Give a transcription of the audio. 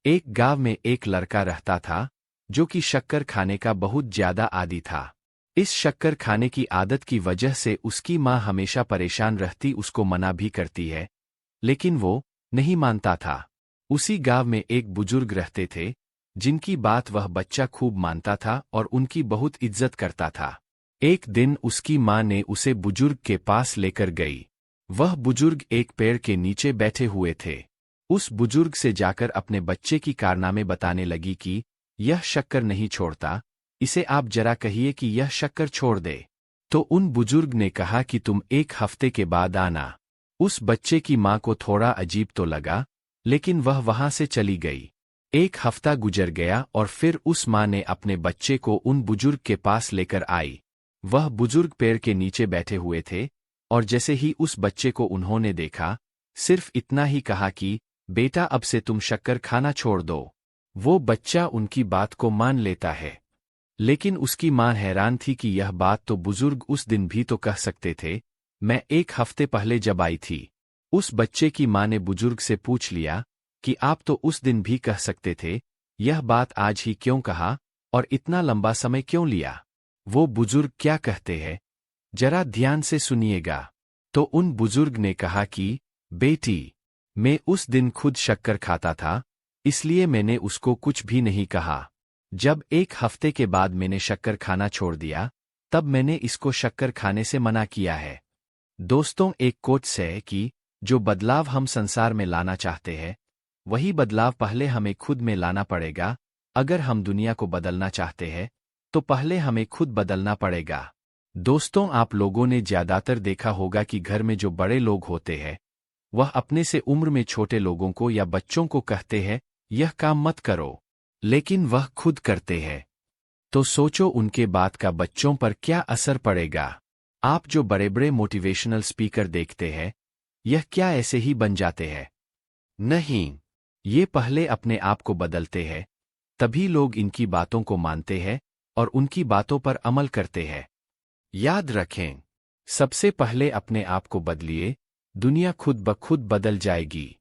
एक गांव में एक लड़का रहता था जो कि शक्कर खाने का बहुत ज्यादा आदी था। इस शक्कर खाने की आदत की वजह से उसकी माँ हमेशा परेशान रहती, उसको मना भी करती है, लेकिन वो नहीं मानता था। उसी गांव में एक बुजुर्ग रहते थे जिनकी बात वह बच्चा खूब मानता था और उनकी बहुत इज्जत करता था। एक दिन उसकी माँ ने उसे बुजुर्ग के पास लेकर गई। वह बुजुर्ग एक पेड़ के नीचे बैठे हुए थे। उस बुजुर्ग से जाकर अपने बच्चे की कारनामे बताने लगी कि यह शक्कर नहीं छोड़ता, इसे आप जरा कहिए कि यह शक्कर छोड़ दे। तो उन बुजुर्ग ने कहा कि तुम 1 हफ्ते के बाद आना। उस बच्चे की माँ को थोड़ा अजीब तो लगा, लेकिन वह वहां से चली गई। 1 हफ्ता गुजर गया और फिर उस माँ ने अपने बच्चे को उन बुजुर्ग के पास लेकर आई। वह बुजुर्ग पेड़ के नीचे बैठे हुए थे और जैसे ही उस बच्चे को उन्होंने देखा, सिर्फ इतना ही कहा कि बेटा अब से तुम शक्कर खाना छोड़ दो। वो बच्चा उनकी बात को मान लेता है, लेकिन उसकी माँ हैरान थी कि यह बात तो बुजुर्ग उस दिन भी तो कह सकते थे, मैं 1 हफ्ते पहले जब आई थी। उस बच्चे की माँ ने बुजुर्ग से पूछ लिया कि आप तो उस दिन भी कह सकते थे, यह बात आज ही क्यों कहा और इतना लंबा समय क्यों लिया? वो बुजुर्ग क्या कहते हैं, जरा ध्यान से सुनिएगा। तो उन बुजुर्ग ने कहा कि बेटी, मैं उस दिन खुद शक्कर खाता था, इसलिए मैंने उसको कुछ भी नहीं कहा। जब 1 हफ्ते के बाद मैंने शक्कर खाना छोड़ दिया, तब मैंने इसको शक्कर खाने से मना किया है। दोस्तों, एक कोट से है कि जो बदलाव हम संसार में लाना चाहते हैं, वही बदलाव पहले हमें खुद में लाना पड़ेगा। अगर हम दुनिया को बदलना चाहते हैं, तो पहले हमें खुद बदलना पड़ेगा। दोस्तों, आप लोगों ने ज्यादातर देखा होगा कि घर में जो बड़े लोग होते हैं, वह अपने से उम्र में छोटे लोगों को या बच्चों को कहते हैं, यह काम मत करो, लेकिन वह खुद करते हैं। तो सोचो उनके बात का बच्चों पर क्या असर पड़ेगा। आप जो बड़े बड़े मोटिवेशनल स्पीकर देखते हैं, यह क्या ऐसे ही बन जाते हैं? नहीं, ये पहले अपने आप को बदलते हैं, तभी लोग इनकी बातों को मानते हैं और उनकी बातों पर अमल करते हैं। याद रखें, सबसे पहले अपने आप को बदलिए, दुनिया खुद ब खुद बदल जाएगी।